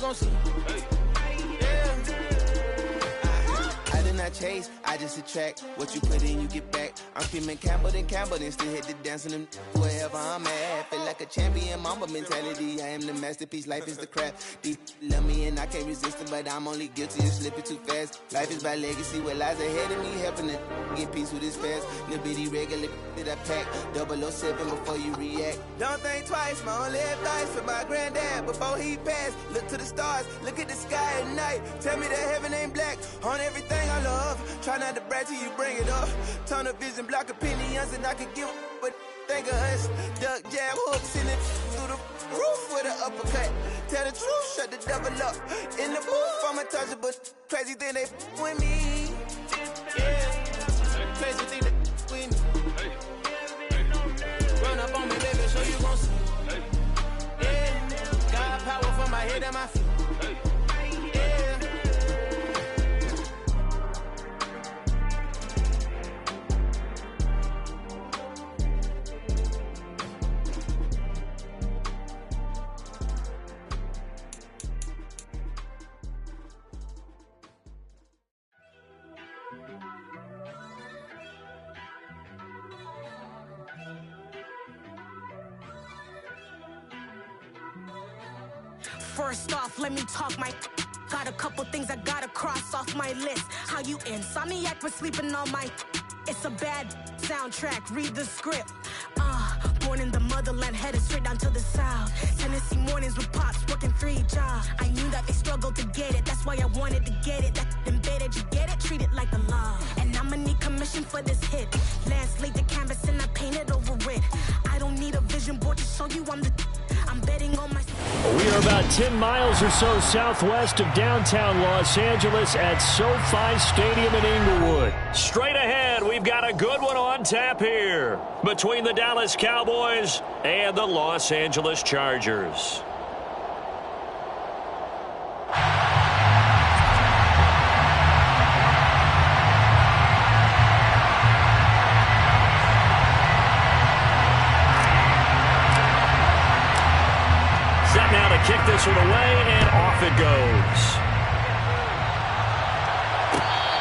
gon' see. I did not chase, I just attract. What you put in, you get back. I'm screaming Campbell, then still hit the dance and them wherever I'm at. Feel like a champion, mamba mentality. I am the masterpiece, life is the craft. Deep love me and I can't resist it, but I'm only guilty of slipping too fast. Life is by legacy, what lies ahead of me, helping to get peace with this fast. Little bitty regular that I pack, 007 before you react. Don't think twice, my only advice for my granddad before he passed. Look to the stars, look at the sky at night. Tell me that heaven ain't black on everything I love. Try not to brag till you bring it up. Tunnel vision, block opinions, and I could give but think of us. Duck, jab, hooks in it through the roof with an uppercut. Tell the truth, shut the devil up. In the booth, I'm untouchable. Crazy thing they with me. Yeah, crazy thing they with me. Run up on me, baby, so you gon' see. Yeah, got power from my head and my feet. First off, let me talk my. Got a couple things I gotta cross off my list. How you insomniac for sleeping on my. It's a bad soundtrack, read the script. Born in the motherland, headed straight down to the south. Tennessee mornings with pops, working 3 jobs. I knew that they struggled to get it, that's why I wanted to get it. That embedded, you get it, treat it like the law. And I'ma need commission for this hit. Lance laid the canvas and I painted over it. I don't need a vision board to show you I'm betting on my. We are about 10 miles or so southwest of downtown Los Angeles at SoFi Stadium in Inglewood. Straight ahead, we've got a good one on tap here between the Dallas Cowboys and the Los Angeles Chargers. Now to kick this one away, and off it goes.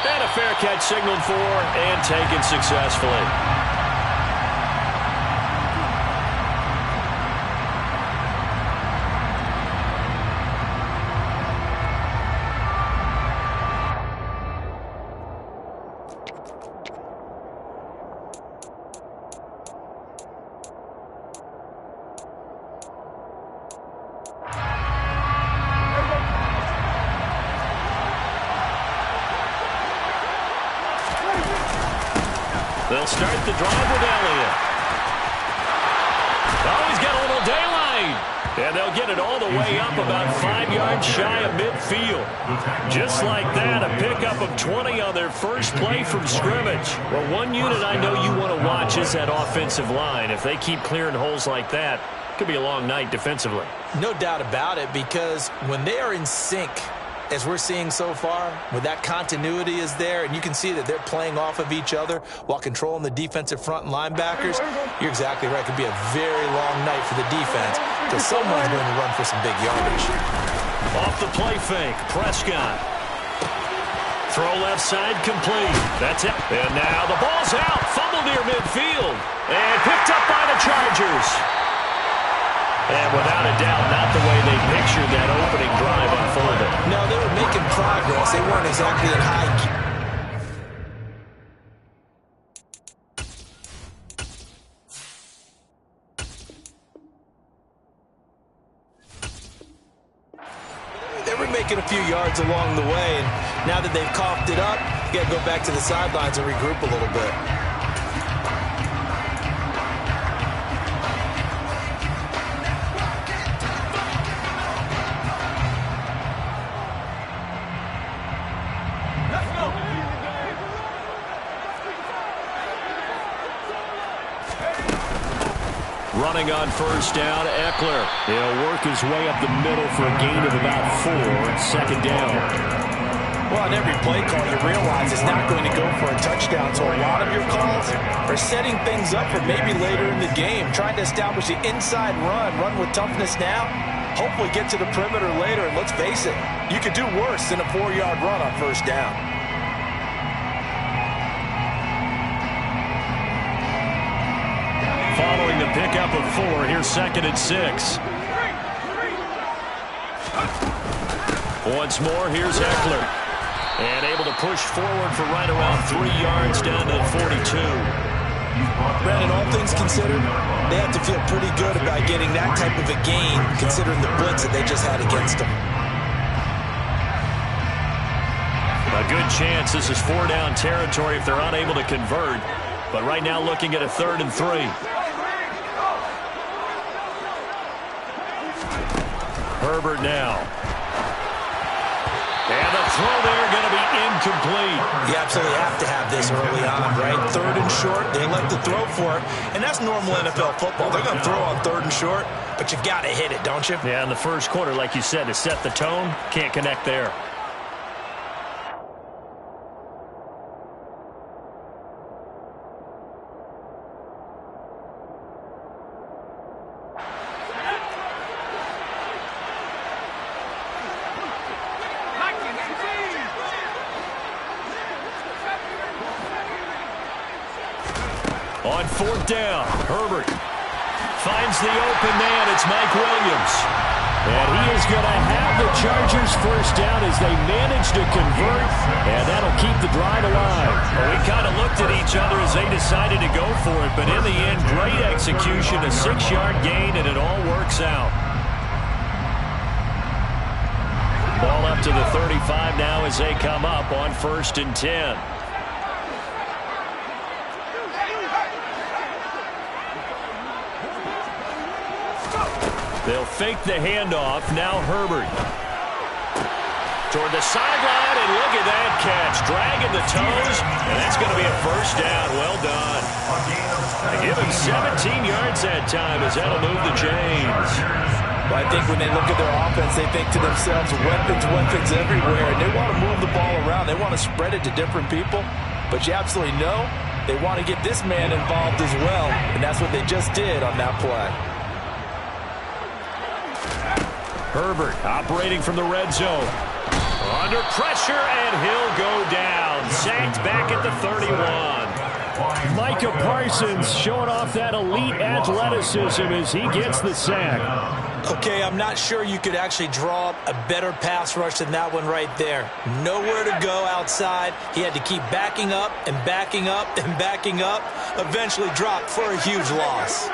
And a fair catch signaled for and taken successfully. They'll start the drive with Elliott. Oh, he's got a little daylight. And they'll get it all the way up about 5 yards shy of midfield. Just like that, a pickup of 20 on their first play from scrimmage. Well, one unit I know you want to watch is that offensive line. If they keep clearing holes like that, it could be a long night defensively. No doubt about it, because when they are in sync, as we're seeing so far, when that continuity is there, and you can see that they're playing off of each other while controlling the defensive front and linebackers, you're exactly right. It could be a very long night for the defense because someone's going to run for some big yardage. Off the play fake, Prescott. Throw left side complete. That's it. And now the ball's out. Fumble near midfield. And picked up by the Chargers. And without a doubt, not the way they pictured that opening drive unfolded. No, they were making progress. They weren't exactly in high gear. They were making a few yards along the way, and now that they've coughed it up, you got to go back to the sidelines and regroup a little bit. Running on first down, Eckler. He'll work his way up the middle for a gain of about 4 on second down. Well, on every play call, you realize it's not going to go for a touchdown, so a lot of your calls are setting things up for maybe later in the game, trying to establish the inside run with toughness now, hopefully get to the perimeter later, and let's face it, you could do worse than a 4-yard run on first down. Following the pickup of 4, here's 2nd and 6. Once more, here's Eckler. And able to push forward for right around 3 yards down to the 42. Brandon, all things considered, they have to feel pretty good about getting that type of a gain, considering the blitz that they just had against them. A good chance this is 4-down territory if they're unable to convert. But right now looking at a 3rd and 3. Herbert now. And the throw there going to be incomplete. You absolutely have to have this early on, right? 3rd and short, they elect to throw for it. And that's normal NFL football. They're going to throw on 3rd and short, but you've got to hit it, don't you? Yeah, in the first quarter, like you said, to set the tone, can't connect there. On 4th down, Herbert finds the open man. It's Mike Williams. And he is going to have the Chargers first down as they manage to convert, and that'll keep the drive alive. Well, we kind of looked at each other as they decided to go for it, but in the end, great execution, a 6-yard gain, and it all works out. Ball up to the 35 now as they come up on 1st and 10. They'll fake the handoff. Now Herbert. Toward the sideline, and look at that catch. Dragging the toes, and that's going to be a first down. Well done. They give him 17 yards that time as that'll move the chains. Well, I think when they look at their offense, they think to themselves, weapons everywhere, and they want to move the ball around. They want to spread it to different people, but you absolutely know they want to get this man involved as well, and that's what they just did on that play. Herbert operating from the red zone. Under pressure, and he'll go down. Sacked back at the 31. Micah Parsons showing off that elite athleticism as he gets the sack. Okay, I'm not sure you could actually draw up a better pass rush than that one right there. Nowhere to go outside. He had to keep backing up and backing up and backing up. Eventually dropped for a huge loss.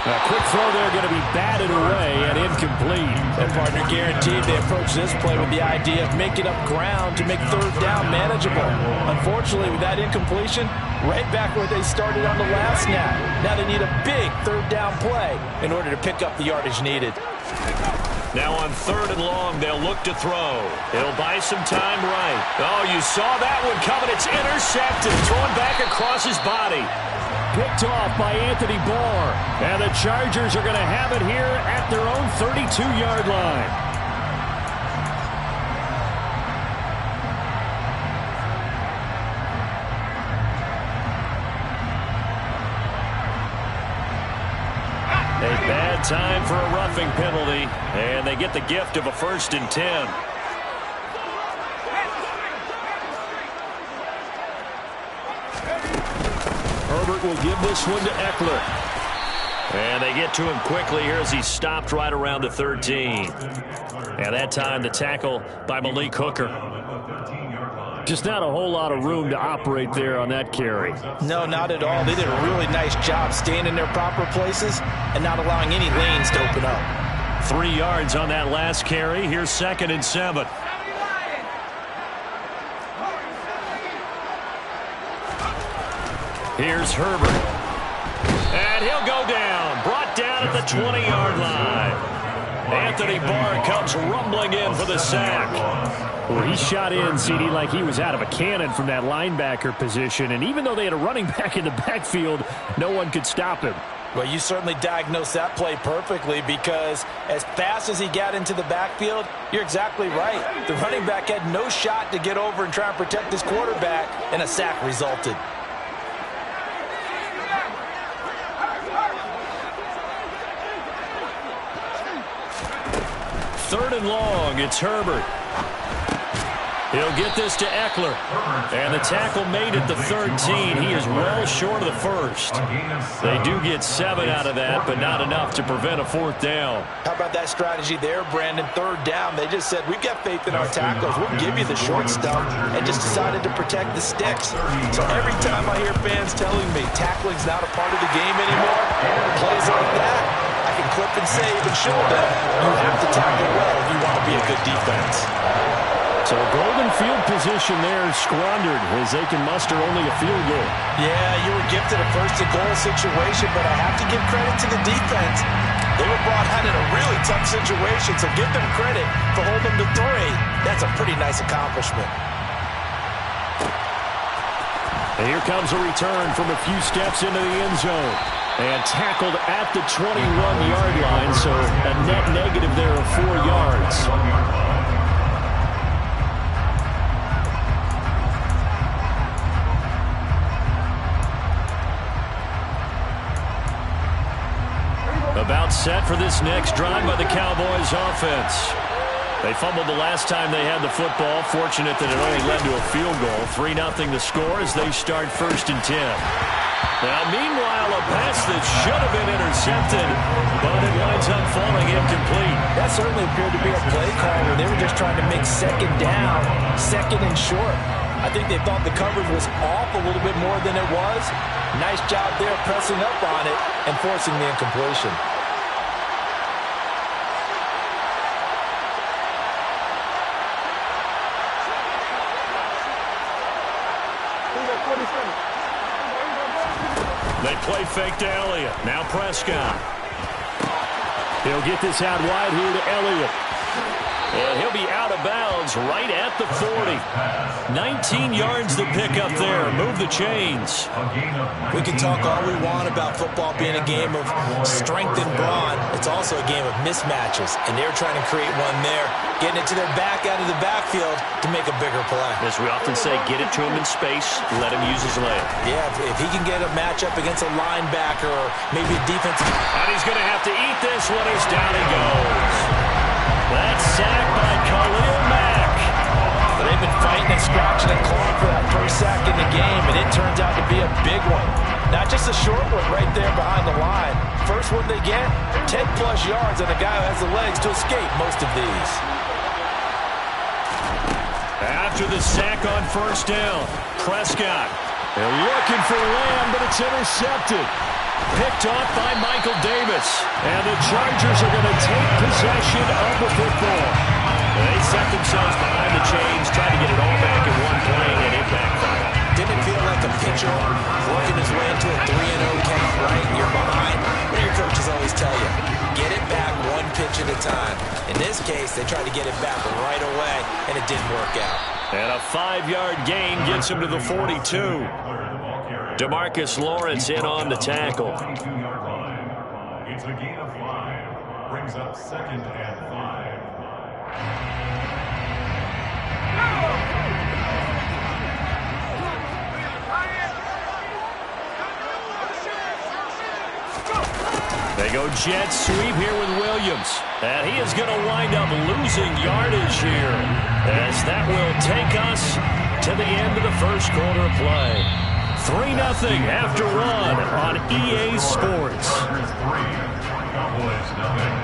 A quick throw there going to be batted away and incomplete. And partner, guaranteed they approach this play with the idea of making up ground to make 3rd down manageable. Unfortunately, with that incompletion, right back where they started on the last snap. Now they need a big 3rd down play in order to pick up the yardage needed. Now on 3rd and long, they'll look to throw. It'll buy some time right. Oh, you saw that one coming. It's intercepted. Thrown back across his body. Picked off by Anthony Barr. And the Chargers are going to have it here at their own 32-yard line. A bad time for a roughing penalty. And they get the gift of a 1st and 10. Herbert will give this one to Eckler. And they get to him quickly here as he's stopped right around the 13. And that time the tackle by Malik Hooker. Just not a whole lot of room to operate there on that carry. No, not at all. They did a really nice job staying in their proper places and not allowing any lanes to open up. 3 yards on that last carry. Here's 2nd and 7. Here's Herbert. And he'll go down. Brought down at the 20-yard line. Anthony Barr comes rumbling in for the sack. Well, he shot in, CD, like he was out of a cannon from that linebacker position. And even though they had a running back in the backfield, no one could stop him. Well, you certainly diagnosed that play perfectly because as fast as he got into the backfield, you're exactly right. The running back had no shot to get over and try and protect his quarterback, and a sack resulted. 3rd and long. It's Herbert. He'll get this to Eckler. And the tackle made at the 13. He is well short of the first. They do get 7 out of that, but not enough to prevent a 4th down. How about that strategy there, Brandon? 3rd down. They just said, we've got faith in our tackles. We'll give you the short stuff, and just decided to protect the sticks. So every time I hear fans telling me tackling's not a part of the game anymore, plays like that, I can clip and save and show them you have to tackle well if you want to be a good defense. So golden field position there squandered as they can muster only a field goal. Yeah, you were gifted a first-and-goal situation, but I have to give credit to the defense. They were brought out in a really tough situation, so give them credit for holding them to 3. That's a pretty nice accomplishment. And here comes a return from a few steps into the end zone. And tackled at the 21-yard line, so a net negative there of 4 yards. About set for this next drive by the Cowboys offense. They fumbled the last time they had the football. Fortunate that it only led to a field goal. 3-0 the score as they start 1st and 10. Now, meanwhile, a pass that should have been intercepted, but it winds up falling incomplete. That certainly appeared to be a play call where they were just trying to make 2nd down, 2nd and short. I think they thought the coverage was off a little bit more than it was. Nice job there pressing up on it and forcing the incompletion. They play fake to Elliott. Now Prescott. He'll get this out wide here to Elliott. And he'll be out of bounds right at the 40. 19 yards to pick up there. Move the chains. We can talk all we want about football being a game of strength and brawn. It's also a game of mismatches, and they're trying to create one there, getting it to their back out of the backfield to make a bigger play. As we often say, get it to him in space, let him use his leg. Yeah, if he can get a matchup against a linebacker or maybe a defensive... And he's going to have to eat this one as down he goes. That's sacked by Khalil Mack. They've been fighting and scratching and clawing for that first sack in the game, and it turns out to be a big one. Not just a short one right there behind the line. First one they get, 10-plus yards, and a guy who has the legs to escape most of these. After the sack on 1st down, Prescott. They're looking for Lamb, but it's intercepted. Picked off by Michael Davis. And the Chargers are going to take possession of the football. They set themselves behind the chains, trying to get it all back in one play, and it backfired. Didn't feel like a pitcher working his way into a 3-0 count, right? You're behind. What do your coaches always tell you? Get it back one pitch at a time. In this case, they tried to get it back right away, and it didn't work out. And a 5-yard gain gets him to the 42. DeMarcus Lawrence in on the tackle. It's a gain of 5. Brings up 2nd and 5. They go jet sweep here with Williams. And he is going to wind up losing yardage here, as that will take us to the end of the first quarter of play. 3-0 after 1 on EA Sports. Cowboys nothing.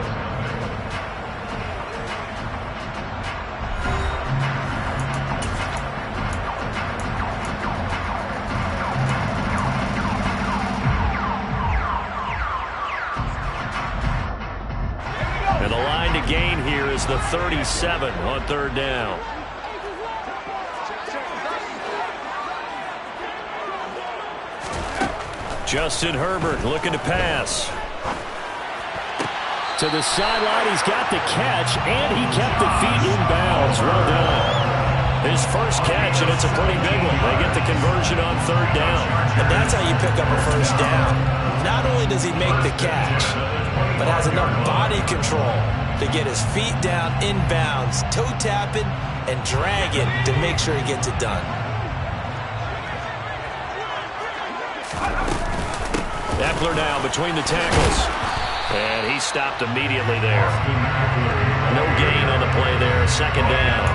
And the line to gain here is the 37 on 3rd down. Justin Herbert looking to pass. To the sideline, he's got the catch, and he kept the feet in bounds. Well done. His first catch, and it's a pretty big one. They get the conversion on 3rd down. And that's how you pick up a first down. Not only does he make the catch, but has enough body control to get his feet down in bounds, toe tapping and dragging to make sure he gets it done. Eckler now between the tackles. And he stopped immediately there. No gain play there, second down.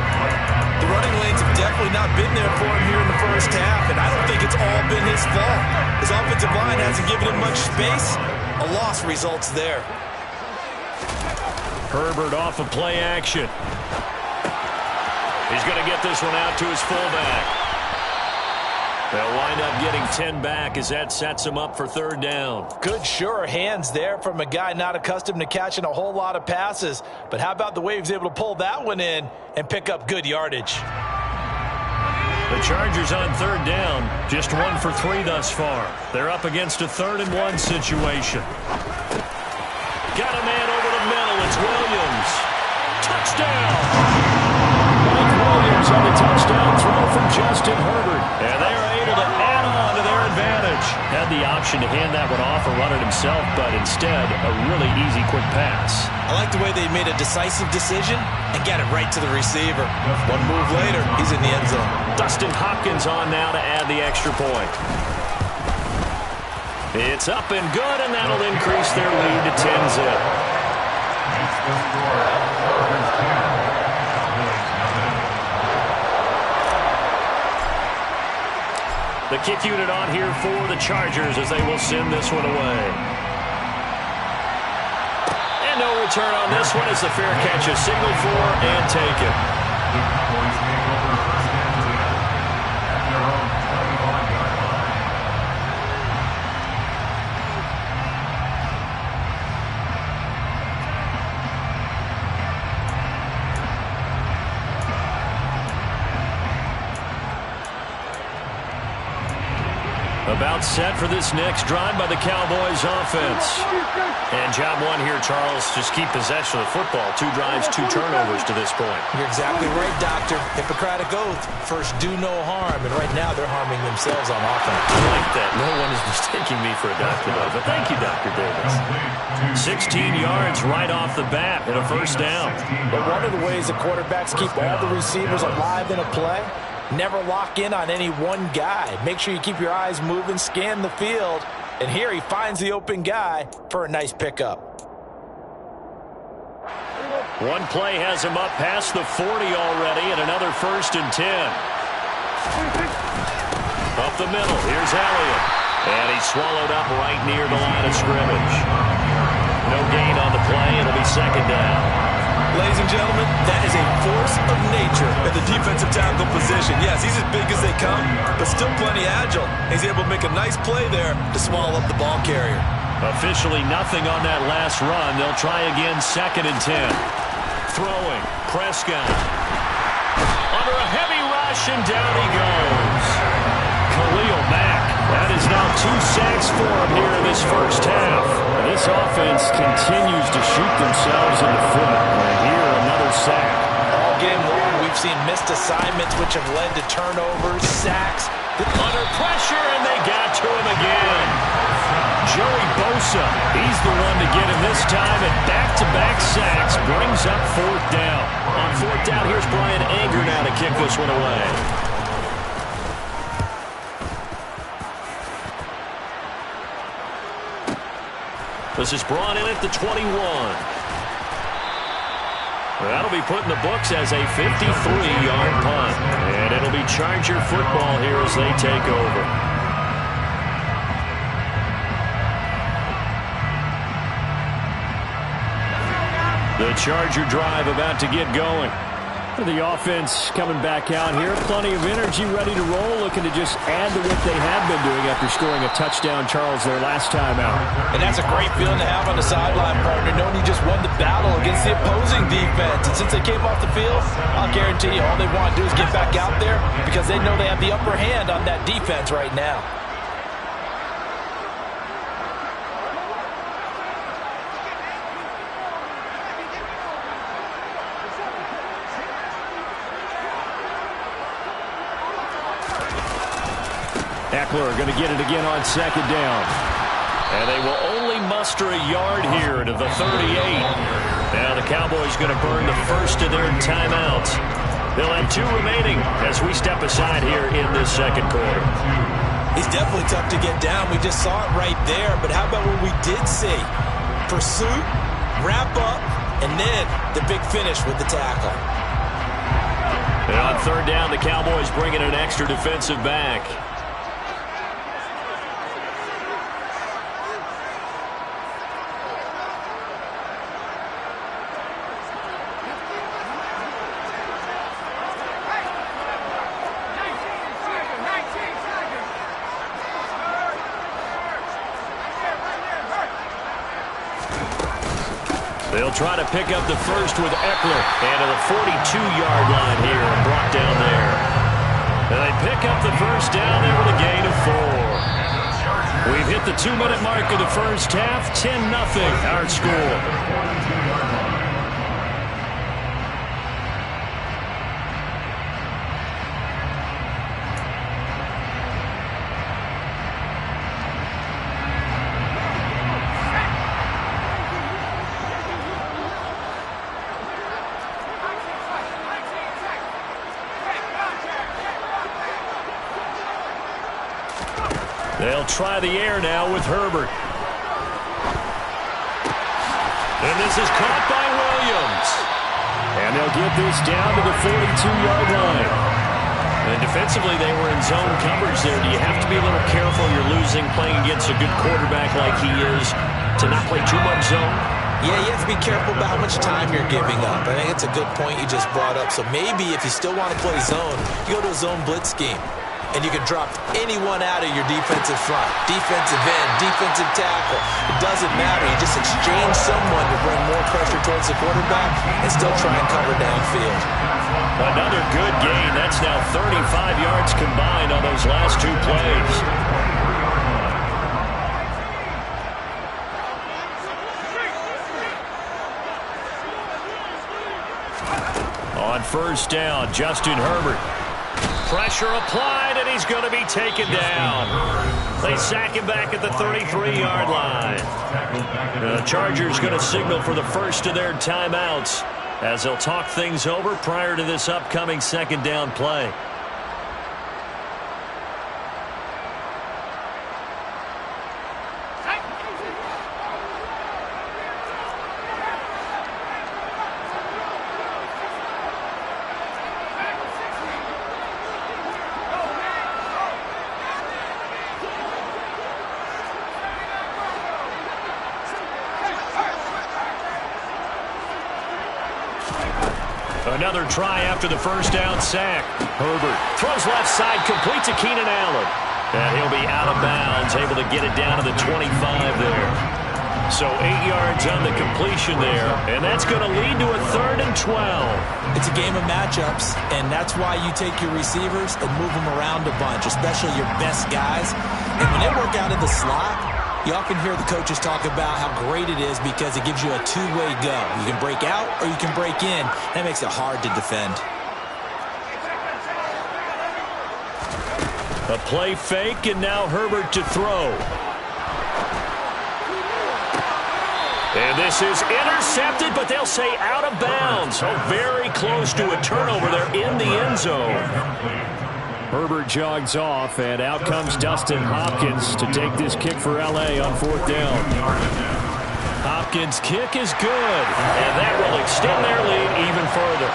The running lanes have definitely not been there for him here in the first half, and I don't think it's all been his fault. His offensive line hasn't given him much space. A loss results there. Herbert off of play action. He's going to get this one out to his fullback. They'll wind up getting 10 back as that sets him up for third down. Good, sure hands there from a guy not accustomed to catching a whole lot of passes. But how about the way he was able to pull that one in and pick up good yardage? The Chargers on third down, just 1 for 3 thus far. They're up against a 3rd-and-1 situation. Got a man over the middle. It's Williams. Touchdown! Mike Williams on the touchdown throw from Justin Herbert. And they are able to add on to their advantage. Had the option to hand that one off or run it himself, but instead, a really easy, quick pass. I like the way they made a decisive decision and got it right to the receiver. One move later, he's in the end zone. Dustin Hopkins on now to add the extra point. It's up and good, and that'll increase their lead to 10-zip. The kick unit on here for the Chargers as they will send this one away. And no return on this one as the fair catch is signaled for and taken. About set for this next drive by the Cowboys offense. And job one here, Charles, just keep possession of the football. 2 drives, 2 turnovers to this point. You're exactly right, Doctor. Hippocratic oath. First, do no harm. And right now, they're harming themselves on offense. I like that. No one is mistaking me for a doctor, though. But thank you, Dr. Davis. 16 yards right off the bat and a first down. But one of the ways the quarterbacks keep all the receivers alive in a play, never lock in on any one guy. Make sure you keep your eyes moving, scan the field. And here he finds the open guy for a nice pickup. One play has him up past the 40 already, and another 1st and 10. Up the middle, here's Elliott. And he's swallowed up right near the line of scrimmage. No gain on the play, it'll be second down. Ladies and gentlemen, that is a force of nature at the defensive tackle position. Yes, he's as big as they come, but still plenty agile. He's able to make a nice play there to swallow up the ball carrier. Officially nothing on that last run. They'll try again, 2nd and 10. Throwing, Prescott. Under a heavy rush, and down he goes. Khalil Mack. That is now 2 sacks for him here in this first half. This offense continues to shoot themselves in the foot. And here, another sack. All game long, we've seen missed assignments which have led to turnovers, sacks. Under pressure, and they got to him again. Joey Bosa, he's the one to get him this time, and back-to-back sacks brings up 4th down. On 4th down, here's Brian Anger now to kick this one away. This is brought in at the 21. That'll be put in the books as a 53-yard punt. And it'll be Charger football here as they take over. The Charger drive about to get going. The offense coming back out here. Plenty of energy, ready to roll, looking to just add to what they have been doing after scoring a touchdown, Charles, their last time out. And that's a great feeling to have on the sideline, partner, knowing you just won the battle against the opposing defense. And since they came off the field, I'll guarantee you all they want to do is get back out there because they know they have the upper hand on that defense right now. Eckler going to get it again on 2nd down. And they will only muster a yard here to the 38. Now the Cowboys going to burn the first of their timeouts. They'll have 2 remaining as we step aside here in this second quarter. He's definitely tough to get down. We just saw it right there. But how about what we did see? Pursuit, wrap up, and then the big finish with the tackle. And on third down, the Cowboys bring in an extra defensive back. They'll try to pick up the first with Eckler. And to the 42-yard line here and brought down there. And they pick up the first down there with a gain of 4. We've hit the 2-minute mark of the first half. 10-0 our score. They'll try the air now with Herbert. And this is caught by Williams. And they'll get this down to the 42-yard line. And defensively, they were in zone coverage there. Do you have to be a little careful? You're losing playing against a good quarterback like he is to not play too much zone? Yeah, you have to be careful about how much time you're giving up. I think it's a good point you just brought up. So maybe if you still want to play zone, you go to a zone blitz scheme. And you can drop anyone out of your defensive front, defensive end, defensive tackle. It doesn't matter. You just exchange someone to bring more pressure towards the quarterback and still try and cover downfield. Another good gain. That's now 35 yards combined on those last 2 plays. On first down, Justin Herbert. Pressure applied, and he's going to be taken down. They sack him back at the 33-yard line. The Chargers going to signal for the first of their timeouts as they'll talk things over prior to this upcoming second down play. Another try after the first down sack. Herbert throws left side, complete to Keenan Allen. And he'll be out of bounds, able to get it down to the 25 there. So 8 yards on the completion there, and that's going to lead to a 3rd and 12. It's a game of matchups, and that's why you take your receivers and move them around a bunch, especially your best guys. And when they work out of the slot, you often hear the coaches talk about how great it is because it gives you a two-way go. You can break out or you can break in. That makes it hard to defend. A play fake, and now Herbert to throw. And this is intercepted, but they'll say out of bounds. So very close to a turnover there in the end zone. Herbert jogs off, and out comes Dustin Hopkins to take this kick for L.A. on 4th down. Hopkins' kick is good, and that will extend their lead even further.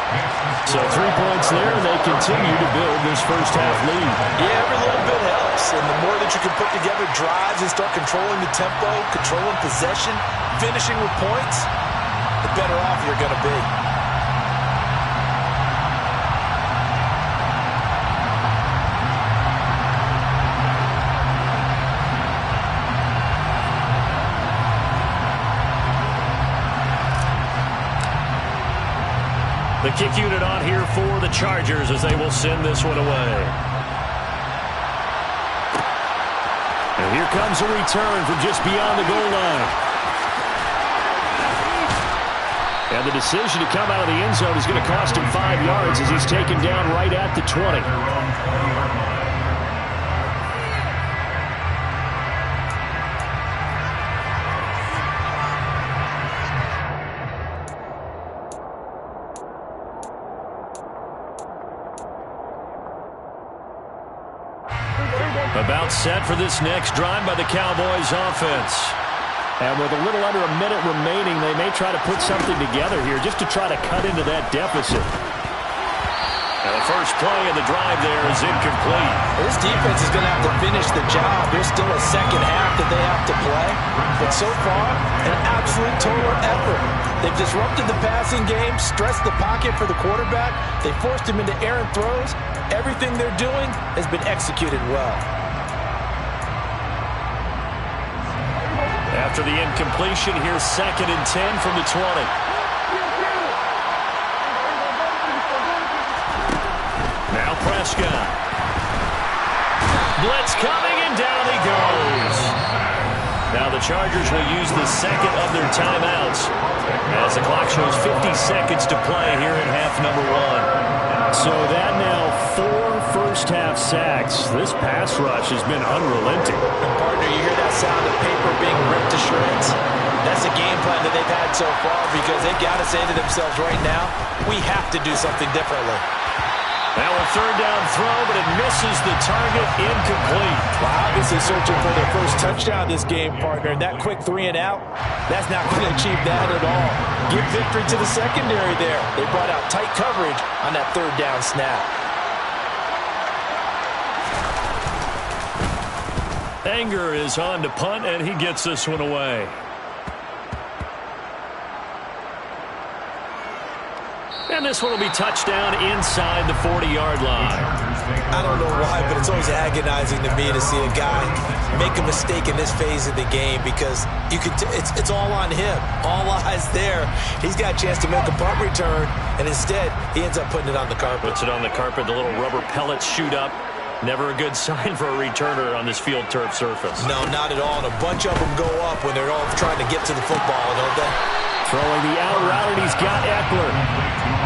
So 3 points there, and they continue to build this first half lead. Yeah, every little bit helps, and the more that you can put together drives and start controlling the tempo, controlling possession, finishing with points, the better off you're going to be. The kick unit on here for the Chargers as they will send this one away. And here comes a return from just beyond the goal line. And the decision to come out of the end zone is going to cost him 5 yards as he's taken down right at the 20. About set for this next drive by the Cowboys offense. And with a little under a minute remaining, they may try to put something together here just to try to cut into that deficit. And the first play of the drive there is incomplete. This defense is going to have to finish the job. There's still a second half that they have to play. But so far, an absolute total effort. They've disrupted the passing game, stressed the pocket for the quarterback. They forced him into errant throws. Everything they're doing has been executed well. After the incompletion, here's 2nd and 10 from the 20. Now Prescott. Blitz coming, and down he goes. Now the Chargers will use the second of their timeouts as the clock shows 50 seconds to play here in half number 1. So that now 4 first-half sacks. This pass rush has been unrelenting. And partner, you hear that sound of paper being ripped to shreds? That's the game plan that they've had so far because they've got to say to themselves right now, we have to do something differently. Now a 3rd down throw, but it misses the target, incomplete. Well, obviously searching for their first touchdown this game, partner. And that quick 3 and out, that's not going to achieve that at all. Give victory to the secondary there. They brought out tight coverage on that 3rd down snap. Anger is on to punt, and he gets this one away. And this one will be touchdown inside the 40-yard line. I don't know why, but it's always agonizing to me to see a guy make a mistake in this phase of the game because you could it's all on him. All eyes there. He's got a chance to make a punt return, and instead he ends up putting it on the carpet. Puts it on the carpet. The little rubber pellets shoot up. Never a good sign for a returner on this field turf surface. No, not at all. And a bunch of them go up when they're all trying to get to the football, don't they? Throwing the out route, and he's got Eckler.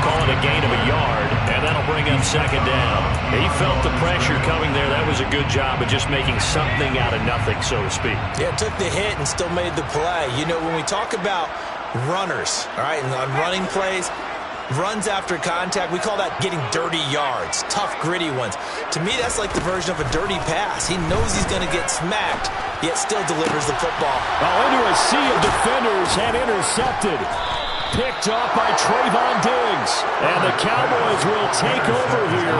Calling a gain of a yard, and that'll bring up 2nd down. He felt the pressure coming there. That was a good job of just making something out of nothing, so to speak. Yeah, took the hit and still made the play. You know, when we talk about runners, all right, and on running plays, runs after contact, we call that getting dirty yards, tough, gritty ones. To me, that's like the version of a dirty pass. He knows he's going to get smacked, yet still delivers the football. Well, into a sea of defenders and intercepted. Picked off by Trayvon Diggs. And the Cowboys will take over here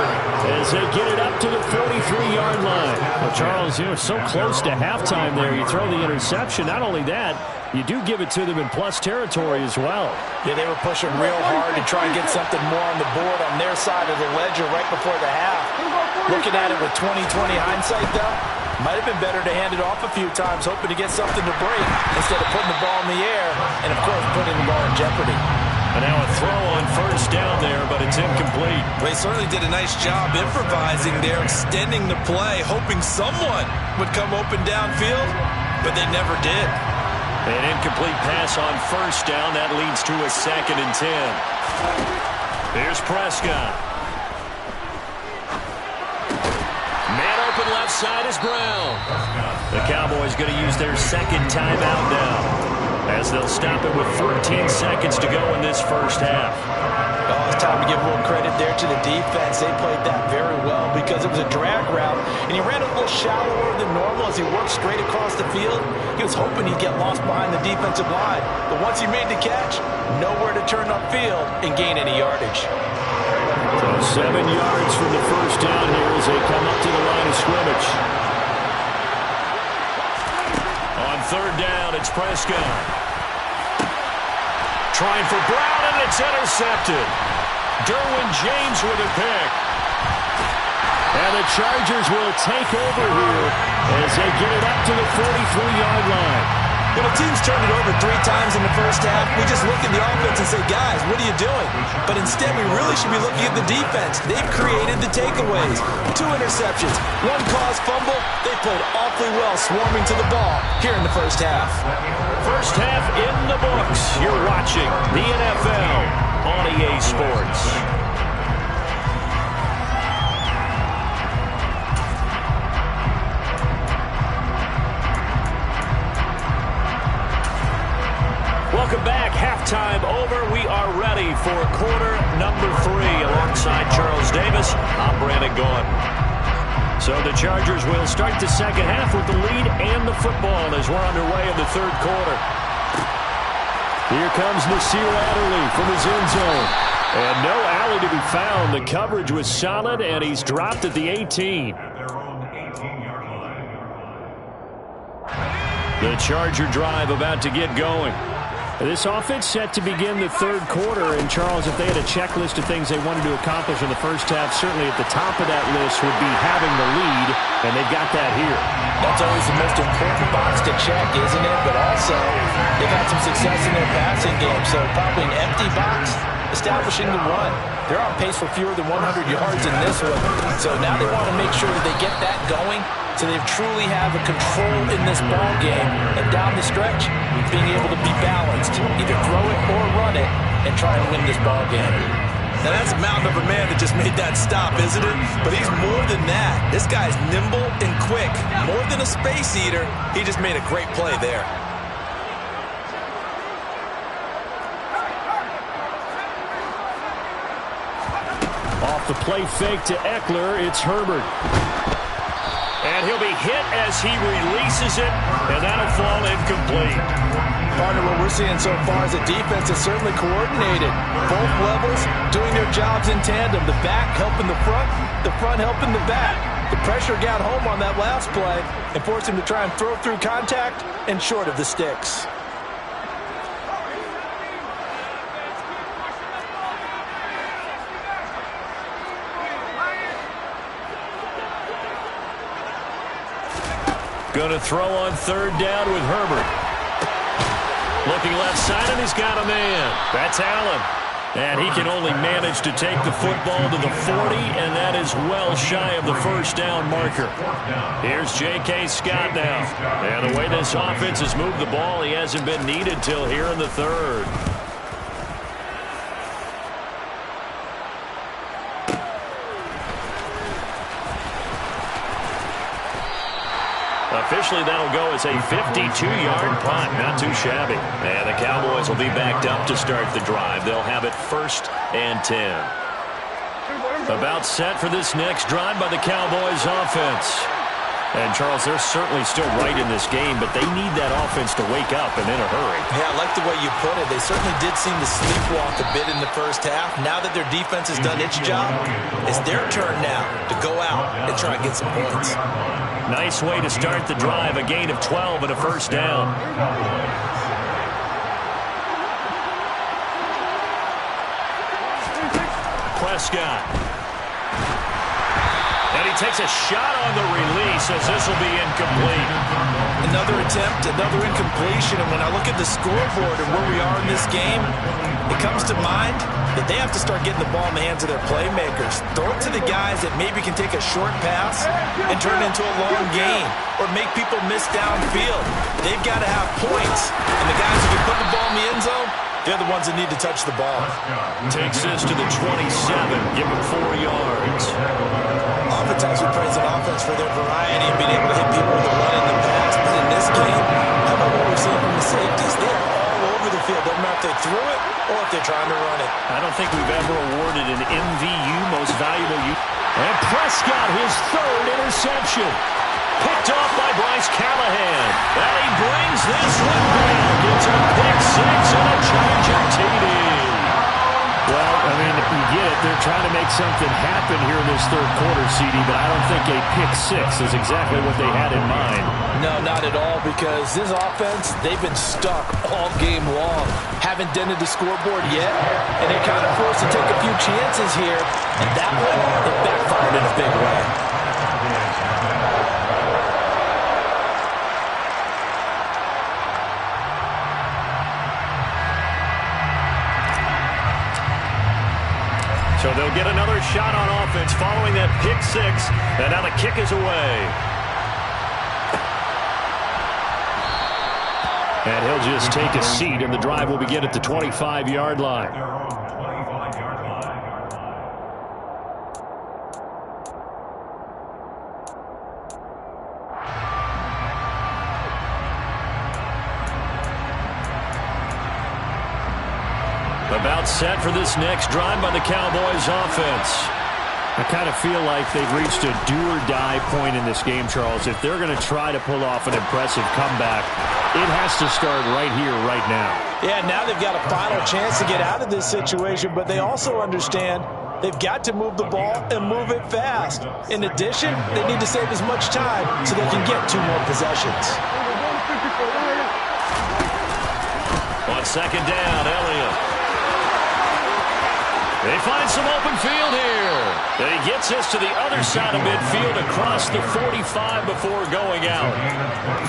as they get it up to the 43-yard line. Well, Charles, you were so close to halftime there. You throw the interception. Not only that, you do give it to them in plus territory as well. Yeah, they were pushing real hard to try and get something more on the board on their side of the ledger right before the half. Looking at it with 20/20 hindsight, though, might have been better to hand it off a few times, hoping to get something to break instead of putting the ball in the air and, of course, putting the ball in jeopardy. And now a throw on 1st down there, but it's incomplete. Well, he certainly did a nice job improvising there, extending the play, hoping someone would come open downfield, but they never did. An incomplete pass on 1st down. That leads to a 2nd and 10. Here's Prescott. Man open left side is Brown. The Cowboys going to use their 2nd timeout now as they'll stop it with 13 seconds to go in this 1st half. Oh, it's time to give a little credit there to the defense. They played that very well because it was a drag route, and he ran a little shallower than normal as he worked straight across the field. He was hoping he'd get lost behind the defensive line, but once he made the catch, nowhere to turn upfield and gain any yardage. So 7 yards from the 1st down here as they come up to the line of scrimmage. On 3rd down, it's Prescott. Trying for Brown, and it's intercepted. Derwin James with a pick. And the Chargers will take over here as they get it up to the 43-yard line. When a team's turned it over 3 times in the 1st half, we just look at the offense and say, guys, what are you doing? But instead, we really should be looking at the defense. They've created the takeaways. 2 interceptions, 1 caused fumble. They played awfully well swarming to the ball here in the 1st half. 1st half in the books. You're watching the NFL on EA Sports. Welcome back. Halftime over. We are ready for quarter number 3. Alongside Charles Davis, I'm Brandon Gaudin. So the Chargers will start the second half with the lead and the football as we're underway in the third quarter. Here comes Nasir Adderley from his end zone. And no alley to be found. The coverage was solid, and he's dropped at the 18. The Charger drive about to get going. This offense set to begin the third quarter. And, Charles, if they had a checklist of things they wanted to accomplish in the first half, certainly at the top of that list would be having the lead, and they've got that here. That's always the most important box to check, isn't it? But also, they've had some success in their passing game, so probably an empty box establishing the run. They're on pace for fewer than 100 yards in this one, so now they want to make sure that they get that going so they truly have a control in this ball game, and down the stretch, being able to be balanced, either throw it or run it, and try and win this ball game. Now that's a mountain of a man that just made that stop, isn't it? But he's more than that. This guy's nimble and quick. More than a space eater, he just made a great play there. Off the play fake to Eckler, it's Herbert. And he'll be hit as he releases it, and that'll fall incomplete. Partner, what we're seeing so far is a defense that's certainly coordinated. Both levels doing their jobs in tandem. The back helping the front helping the back. The pressure got home on that last play and forced him to try and throw through contact and short of the sticks. Going to throw on third down with Herbert. Looking left side, and he's got a man. That's Allen. And he can only manage to take the football to the 40, and that is well shy of the first down marker. Here's J.K. Scott now. And the way this offense has moved the ball, he hasn't been needed till here in the third. Officially, that'll go as a 52-yard punt. Not too shabby. And the Cowboys will be backed up to start the drive. They'll have it 1st and 10. About set for this next drive by the Cowboys offense. And, Charles, they're certainly still right in this game, but they need that offense to wake up and in a hurry. Yeah, I like the way you put it. They certainly did seem to sleepwalk a bit in the first half. Now that their defense has done its job, it's their turn now to go out and try and get some points. Nice way to start the drive, a gain of 12 and a first down. Prescott. And he takes a shot on the release as this will be incomplete. Another attempt, another incompletion. And when I look at the scoreboard and where we are in this game, it comes to mind that they have to start getting the ball in the hands of their playmakers. Throw it to the guys that maybe can take a short pass and turn it into a long gain or make people miss downfield. They've got to have points. And the guys who can put the ball in the end zone, they're the ones that need to touch the ball. Takes this to the 27. Give him 4 yards. Oftentimes we praise an offense for their variety and being able to hit people with a run in the past. But in this game, how about what we're seeing from the safeties? They are all over the field. Doesn't matter if they threw it or if they're trying to run it. I don't think we've ever awarded an MVU, most valuable youth. And Prescott, his 3rd interception. Picked off by Bryce Callahan. And he brings this one back. It's a pick 6 and a Charger TD. Well, I mean, you get it. They're trying to make something happen here in this third quarter, CD, but I don't think a pick 6 is exactly what they had in mind. No, not at all, because this offense, they've been stuck all game long. Haven't dented the scoreboard yet, and they're kind of forced to take a few chances here, and that one, it backfired in a big way. So they'll get another shot on offense following that pick 6, and now the kick is away. And he'll just take a seat, and the drive will begin at the 25-yard line. About set for this next drive by the Cowboys offense. I kind of feel like they've reached a do-or-die point in this game, Charles. If they're going to try to pull off an impressive comeback, it has to start right here, right now. Yeah, now they've got a final chance to get out of this situation, but they also understand they've got to move the ball and move it fast. In addition, they need to save as much time so they can get 2 more possessions. On second down, Elliott. They find some open field here. And he gets us to the other side of midfield across the 45 before going out.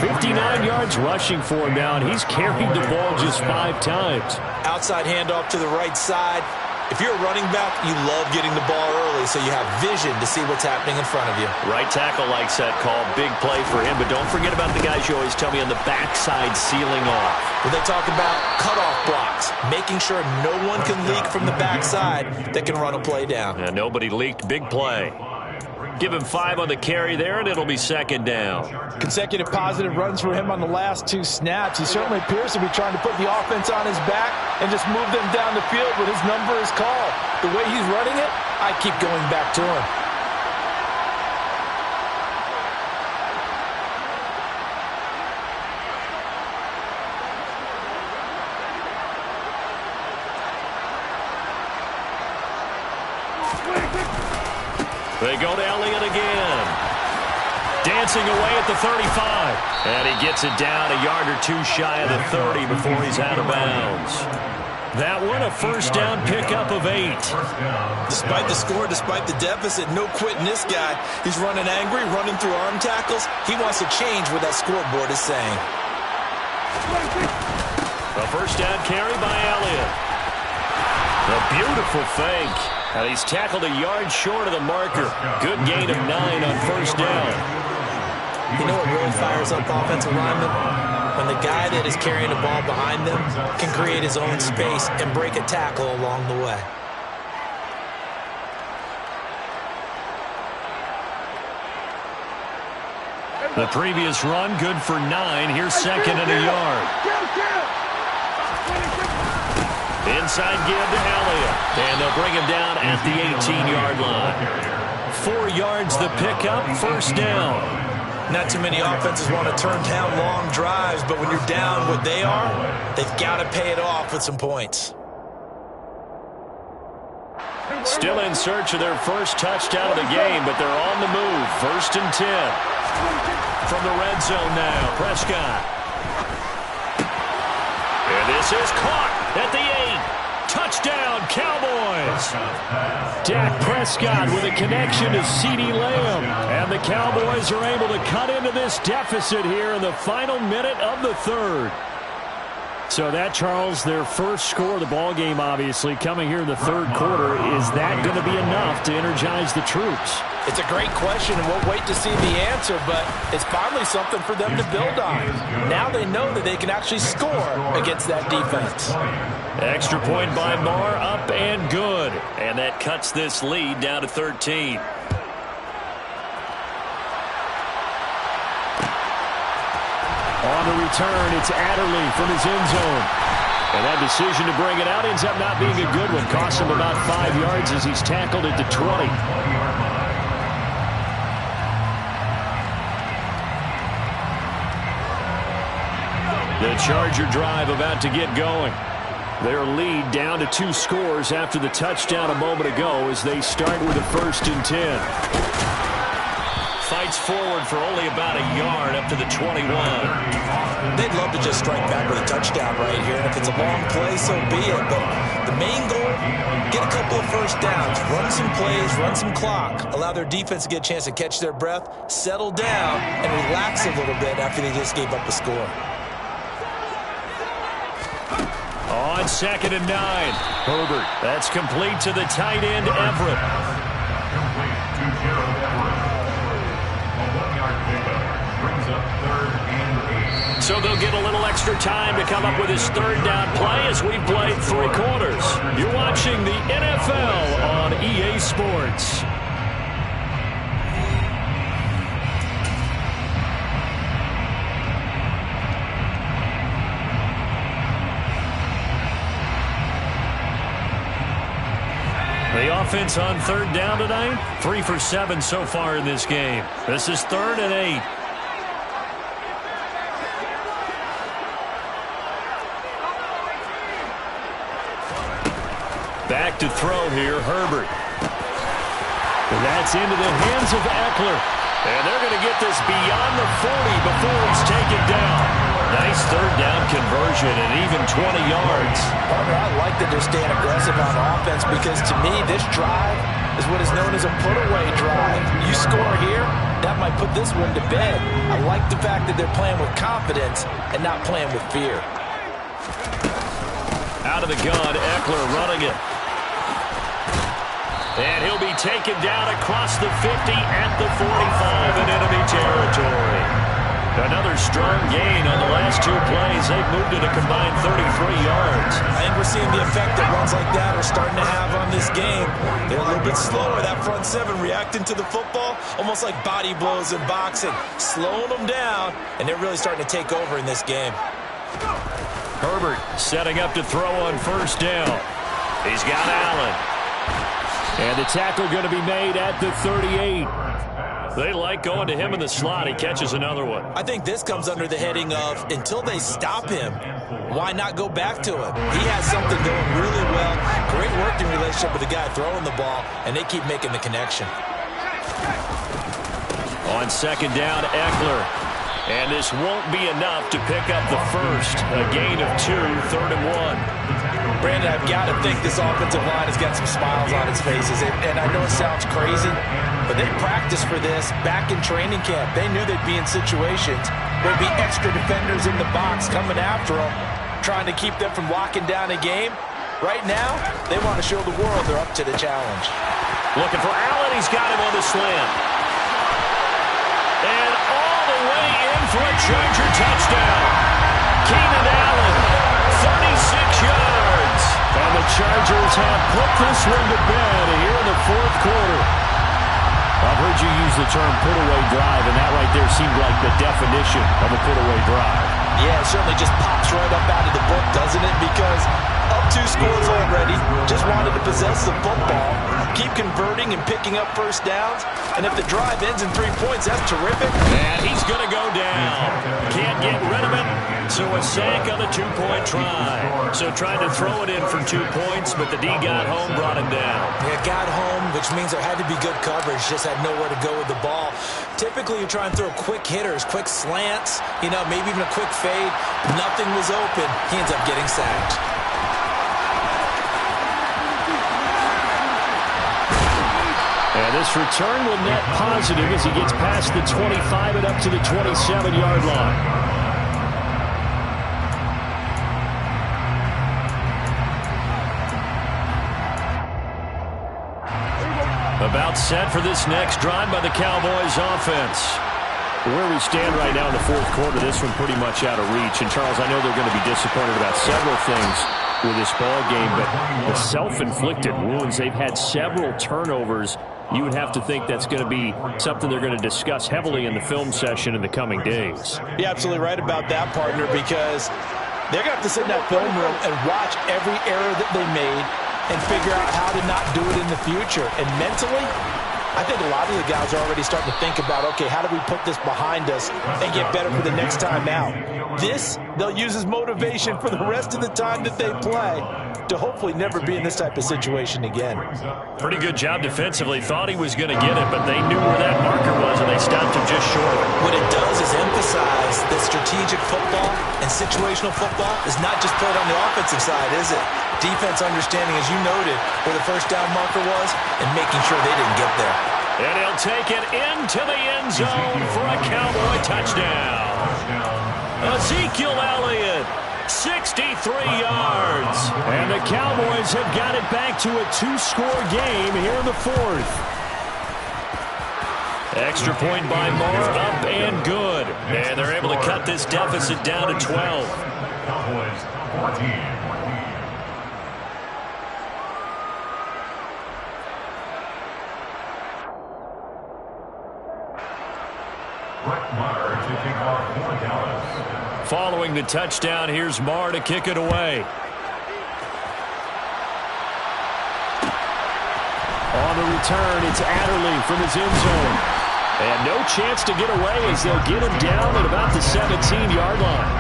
59 yards rushing for him now, and he's carried the ball just 5 times. Outside handoff to the right side. If you're a running back, you love getting the ball early so you have vision to see what's happening in front of you. Right tackle likes that call. Big play for him, but don't forget about the guys you always tell me on the backside sealing off. When they talk about cutoff blocks, making sure no one can leak from the backside that can run a play down. And nobody leaked. Big play. Give him 5 on the carry there, and it'll be second down. Consecutive positive runs for him on the last 2 snaps. He certainly appears to be trying to put the offense on his back and just move them down the field when his number is called. The way he's running it, I keep going back to him. They go to Elliott again. Dancing away at the 35. And he gets it down a yard or 2 shy of the 30 before he's out of bounds. That one a first down pickup of 8. Despite the score, despite the deficit, no quitting this guy. He's running angry, running through arm tackles. He wants to change what that scoreboard is saying. A first down carry by Elliott. A beautiful fake. And he's tackled a yard short of the marker. Good gain of 9 on first down. You know what really fires up offensive linemen? When the guy that is carrying the ball behind them can create his own space and break a tackle along the way. The previous run, good for 9. Here's second and a yard. Inside give to Elliott. And they'll bring him down at the 18-yard line. 4 yards the pickup, first down. Not too many offenses want to turn down long drives, but when you're down what they are, they've got to pay it off with some points. Still in search of their first touchdown of the game, but they're on the move. First and 10. From the red zone now, Prescott. And this is caught at the 8. Touchdown, Cowboys. Dak Prescott with a connection to CeeDee Lamb. And the Cowboys are able to cut into this deficit here in the final minute of the 3rd. So that, Charles, their first score of the ball game, obviously, coming here in the 3rd quarter. Is that going to be enough to energize the troops? It's a great question, and we'll wait to see the answer, but it's finally something for them to build on. Now they know that they can actually score against that defense. Extra point by Marr, up and good. And that cuts this lead down to 13. On the return, it's Adderley from his end zone. And that decision to bring it out ends up not being a good one. Costs him about 5 yards as he's tackled at the 20. The Charger drive about to get going. Their lead down to 2 scores after the touchdown a moment ago as they start with a first and 10. Fights forward for only about a yard up to the 21. They'd love to just strike back with a touchdown right here. And if it's a long play, so be it. But the main goal, get a couple of first downs, run some plays, run some clock, allow their defense to get a chance to catch their breath, settle down, and relax a little bit after they just gave up a score. On second and 9, Herbert. That's complete to the tight end, Everett. So they'll get a little extra time to come up with his 3rd down play as we played 3 quarters. You're watching the NFL on EA Sports. The offense on third down tonight, 3 for 7 so far in this game. This is 3rd and 8. Back to throw here, Herbert. And that's into the hands of Eckler. And they're going to get this beyond the 40 before he's taken down. Nice third down conversion and even 20 yards. Partner, I like that they're staying aggressive on offense because to me, this drive is what is known as a put-away drive. You score here, that might put this one to bed. I like the fact that they're playing with confidence and not playing with fear. Out of the gun, Eckler running it. And he'll be taken down across the 50 at the 45 in enemy territory. Another strong gain on the last 2 plays. They've moved it a combined 33 yards. I think we're seeing the effect that runs like that are starting to have on this game. They're a little bit slower, that front 7 reacting to the football, almost like body blows in boxing, slowing them down, and they're really starting to take over in this game. Herbert setting up to throw on first down. He's got Allen. And the tackle going to be made at the 38. They like going to him in the slot. He catches another one. I think this comes under the heading of until they stop him, why not go back to him? He has something going really well. Great working relationship with the guy throwing the ball, and they keep making the connection. On second down, Eckler. And this won't be enough to pick up the first. A gain of 2, 3rd and 1. Brandon, I've got to think this offensive line has got some smiles on its faces. And I know it sounds crazy, but they practiced for this back in training camp. They knew they'd be in situations where there'd be extra defenders in the box coming after them, trying to keep them from locking down a game. Right now, they want to show the world they're up to the challenge. Looking for Allen. He's got him on the slant. And all the way in for a Charger touchdown. Keenan Allen, 36 yards. And the Chargers have put this one to bed here in the 4th quarter. I've heard you use the term put-away drive, and that right there seemed like the definition of a put-away drive. Yeah, it certainly just pops right up out of the book, doesn't it? Because up 2 scores already, just wanted to possess the football, keep converting and picking up first downs, and if the drive ends in 3 points, that's terrific. And he's going to go down. Can't get rid of it, so a sack on the 2-point try. So trying to throw it in for 2 points, but the D got home, brought him down. Yeah, got home, which means there had to be good coverage, just had nowhere to go with the ball. Typically, you try and throw quick hitters, quick slants, maybe even a quick fade. Nothing was open. He ends up getting sacked. And this return will net positive as he gets past the 25 and up to the 27-yard line. About set for this next drive by the Cowboys offense. Where we stand right now in the 4th quarter, this one pretty much out of reach. And, Charles, I know they're going to be disappointed about several things with this ball game, but the self-inflicted wounds, they've had several turnovers. You would have to think that's going to be something they're going to discuss heavily in the film session in the coming days. You're absolutely right about that, partner, because they're going to have to sit in that film room and watch every error that they made and figure out how to not do it in the future. And mentally, I think a lot of the guys are already starting to think about, okay, how do we put this behind us and get better for the next time out? This, they'll use as motivation for the rest of the time that they play to hopefully never be in this type of situation again. Pretty good job defensively. Thought he was going to get it, but they knew where that marker was, and they stopped him just short. What it does is emphasize that strategic football and situational football is not just played on the offensive side, is it? Defense understanding, as you noted, where the first down marker was and making sure they didn't get there. And he'll take it into the end zone for a Cowboy touchdown. Ezekiel Elliott, 63 yards. And the Cowboys have got it back to a 2-score game here in the 4th. Extra point by Moore, up and good. And they're able to cut this deficit down to 12. Cowboys 14. Marr to kick off for Dallas. Following the touchdown, here's Marr to kick it away. On the return, it's Adderley from his end zone. And no chance to get away as they'll get him down at about the 17-yard line.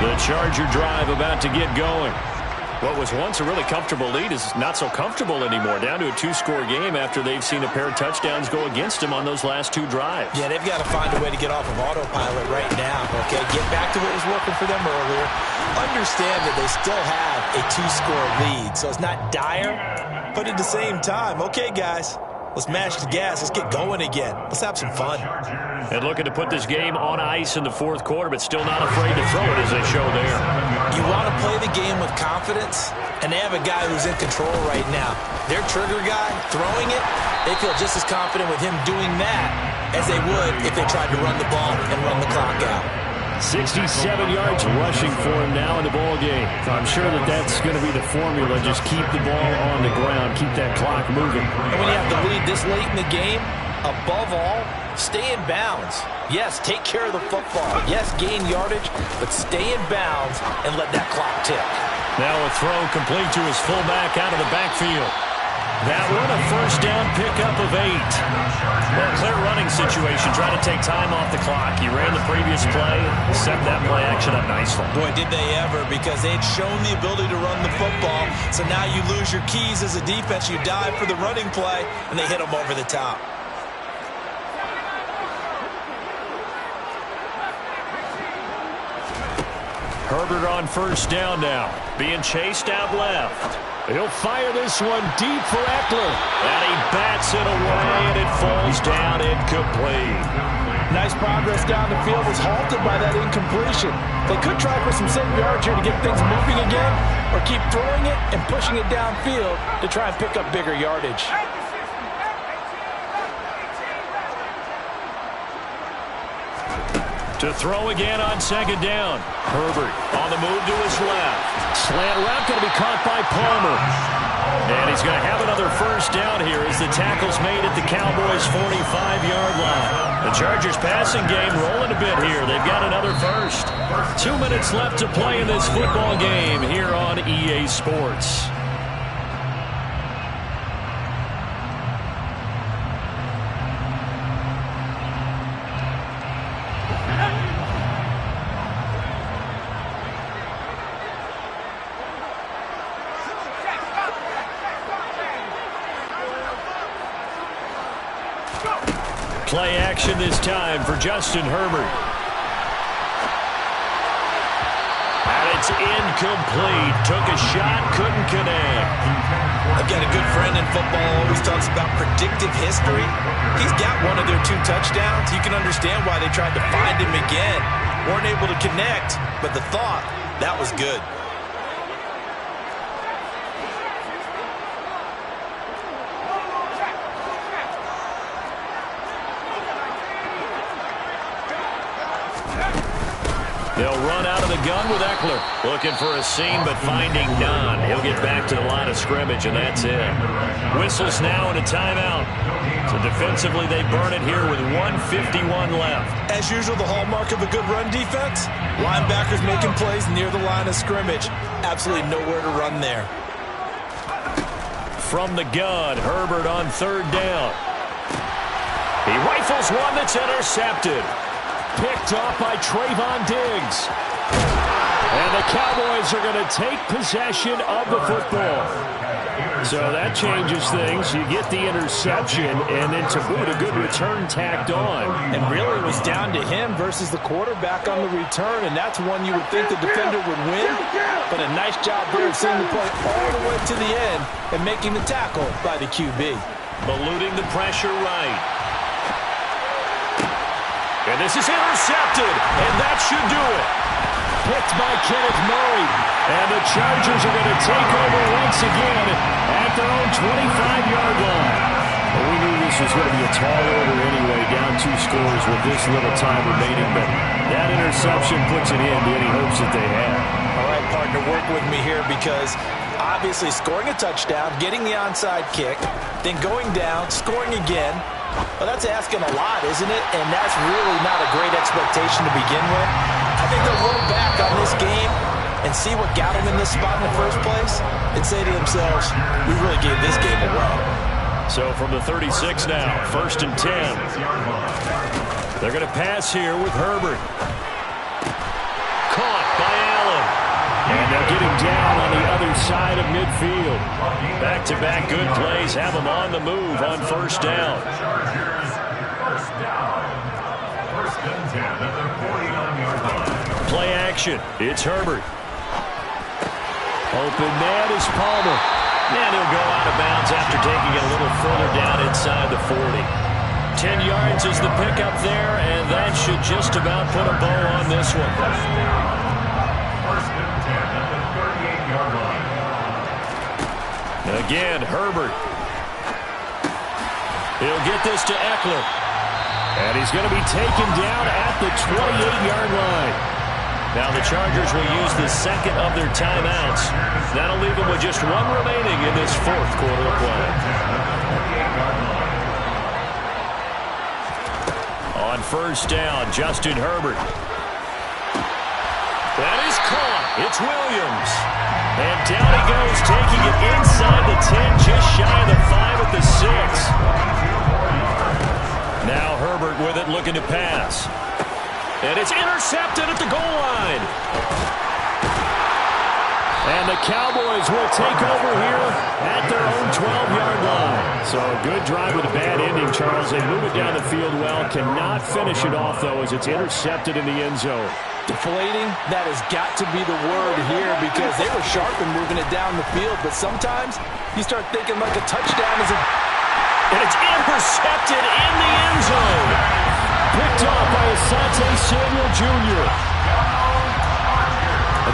The Charger drive about to get going. What was once a really comfortable lead is not so comfortable anymore. Down to a 2-score game after they've seen a pair of touchdowns go against them on those last 2 drives. Yeah, they've got to find a way to get off of autopilot right now, okay? Get back to what was working for them earlier. Understand that they still have a 2-score lead, so it's not dire, but at the same time, okay, guys, let's mash the gas. Let's get going again. Let's have some fun. And looking to put this game on ice in the 4th quarter, but still not afraid to throw it as they show there. You want to play the game with confidence, and they have a guy who's in control right now. Their trigger guy, throwing it, they feel just as confident with him doing that as they would if they tried to run the ball and run the clock out. 67 yards rushing for him now in the ball game. I'm sure that that's going to be the formula. Just keep the ball on the ground. Keep that clock moving. And when you have the lead this late in the game, above all, stay in bounds. Yes, take care of the football. Yes, gain yardage, but stay in bounds and let that clock tick. Now a throw complete to his fullback out of the backfield. That one a first down pickup of 8. Well, clear running situation, trying to take time off the clock. He ran the previous play, set that play action up nicely. Boy, did they ever, because they'd shown the ability to run the football. So now you lose your keys as a defense. You dive for the running play, and they hit them over the top. Herbert on first down now, being chased out left. He'll fire this one deep for Eckler. And he bats it away, and it falls down incomplete. Nice progress down the field, was halted by that incompletion. They could try for some safe yards here to get things moving again, or keep throwing it and pushing it downfield to try and pick up bigger yardage. To throw again on second down. Herbert on the move to his left. Slant route going to be caught by Palmer. And he's going to have another first down here as the tackle's made at the Cowboys' 45-yard line. The Chargers passing game rolling a bit here. They've got another first. 2 minutes left to play in this football game here on EA Sports. Play action this time for Justin Herbert. And it's incomplete. Took a shot, couldn't connect. I've got a good friend in football, always talks about predictive history. He's got one of their 2 touchdowns. You can understand why they tried to find him again. Weren't able to connect, but the thought, that was good. They'll run out of the gun with Eckler. Looking for a seam, but finding none. He'll get back to the line of scrimmage, and that's it. Whistles now and a timeout. So defensively, they burn it here with 1:51 left. As usual, the hallmark of a good run defense, linebackers making plays near the line of scrimmage. Absolutely nowhere to run there. From the gun, Herbert on third down. He rifles one that's intercepted. Picked off by Trayvon Diggs. And the Cowboys are going to take possession of the football. So that changes things. You get the interception, and then to boot, a good return tacked on. And really it was down to him versus the quarterback on the return, and that's one you would think the defender would win. But a nice job there of seeing the play all the way to the end and making the tackle by the QB. Eluding the pressure right. And this is intercepted, and that should do it. Picked by Kenneth Murray. And the Chargers are going to take over once again at their own 25-yard line. Well, we knew this was going to be a tall order anyway, down 2 scores with this little time remaining. But that interception puts it in to any hopes that they had. All right, partner, work with me here because obviously scoring a touchdown, getting the onside kick, then going down, scoring again, Well, that's asking a lot, isn't it? And that's really not a great expectation to begin with. I think they'll look back on this game and see what got them in this spot in the first place and say to themselves, we really gave this game away. So from the 36 now, 1st and 10. They're going to pass here with Herbert. Caught by Allen. And they'll get him down on the other side of midfield. Back-to-back good plays have him on the move on 1st down. Play action. It's Herbert. Open man is Palmer. And he'll go out of bounds after taking it a little further down inside the 40. 10 yards is the pickup there, and that should just about put a bow on this one. Again, Herbert. He'll get this to Eckler. And he's going to be taken down at the 28-yard line. Now the Chargers will use the second of their timeouts. That'll leave them with just one remaining in this 4th quarter of play. On 1st down, Justin Herbert. That is caught. It's Williams. And down he goes, taking it inside the 10, just shy of the 5 at the 6. Now Herbert with it, looking to pass. And it's intercepted at the goal line. And the Cowboys will take over here at their own 12-yard line. So a good drive with a bad ending, Charles. They move it down the field well. Cannot finish it off, though, as it's intercepted in the end zone. Deflating, that has got to be the word here because they were sharp in moving it down the field. But sometimes you start thinking like a touchdown is a... And it's intercepted in the end zone. Picked off by Asante Samuel Jr.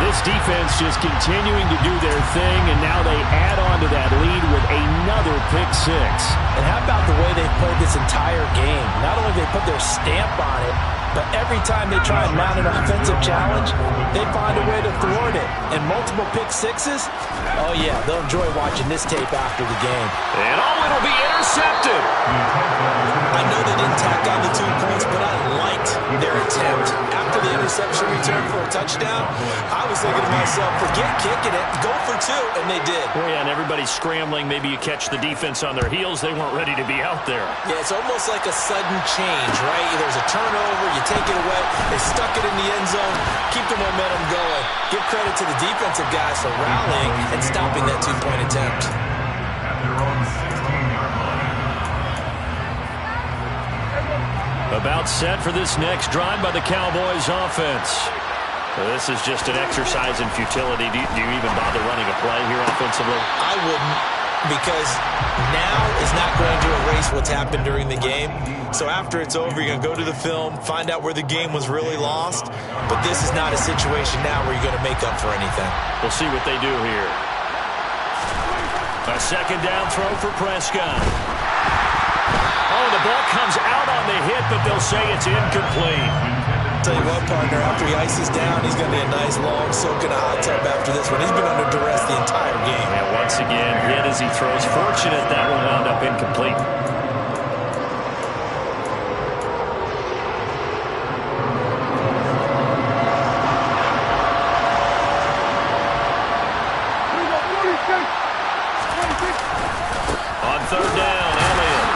This defense just continuing to do their thing, and now they add on to that lead with another pick 6. And how about the way they've played this entire game? Not only they put their stamp on it, but every time they try and mount an offensive challenge, they find a way to thwart it. And multiple pick 6s, oh yeah, they'll enjoy watching this tape after the game. And it'll be intercepted. I know they didn't tack on the 2 points, but I liked their attempt. After the interception return for a touchdown, I was thinking to myself, forget kicking it, go for 2, and they did. Oh yeah, and everybody's scrambling. Maybe you catch the defense on their heels. They weren't ready to be out there. Yeah, it's almost like a sudden change, right? There's a turnover, you take it away, they stuck it in the end zone, keep the momentum going. Give credit to the defensive guys for rallying and stopping that 2-point attempt. About set for this next drive by the Cowboys offense. So this is just an exercise in futility. Do you even bother running a play here offensively? I wouldn't, because now is not going to erase what's happened during the game. So after it's over, you're going to go to the film, find out where the game was really lost. But this is not a situation now where you're going to make up for anything. We'll see what they do here. A 2nd down throw for Prescott. Oh, the ball comes out on the hit, but they'll say it's incomplete. Tell you what, partner, after he ices down, he's going to be a nice long soak in a hot tub after this one. He's been under duress the entire game. And once again, hit as he throws. Fortunate that one wound up incomplete. On 3rd down, Elliott.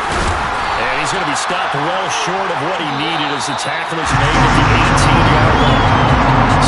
And he's going to be stopped well short of what he needed as the tackle is made at the 18-yard line.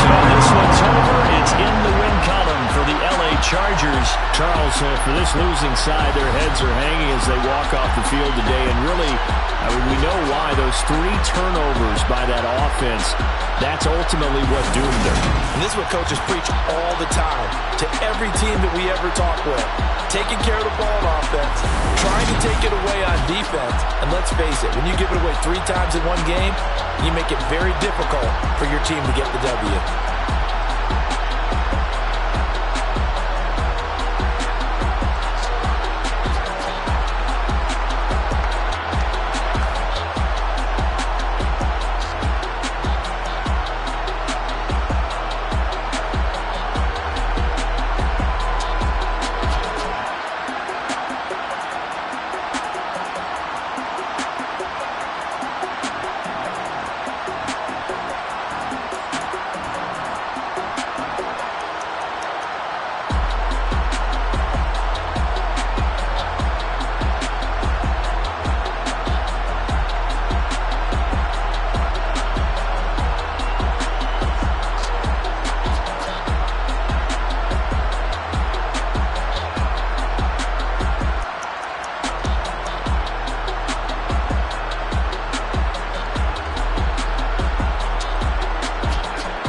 So this one's over. It's in the win column for the LA Chargers. Charles, for this losing side, their heads are hanging as they walk off the field today. And really, I mean, we know why. Those 3 turnovers by that offense, that's ultimately what doomed them. And this is what coaches preach all the time to every team that we ever talk with. Taking care of the ball on offense, trying to take it away on defense. And let's face it, when you give it away 3 times in one game, you make it very difficult for your team to get the W.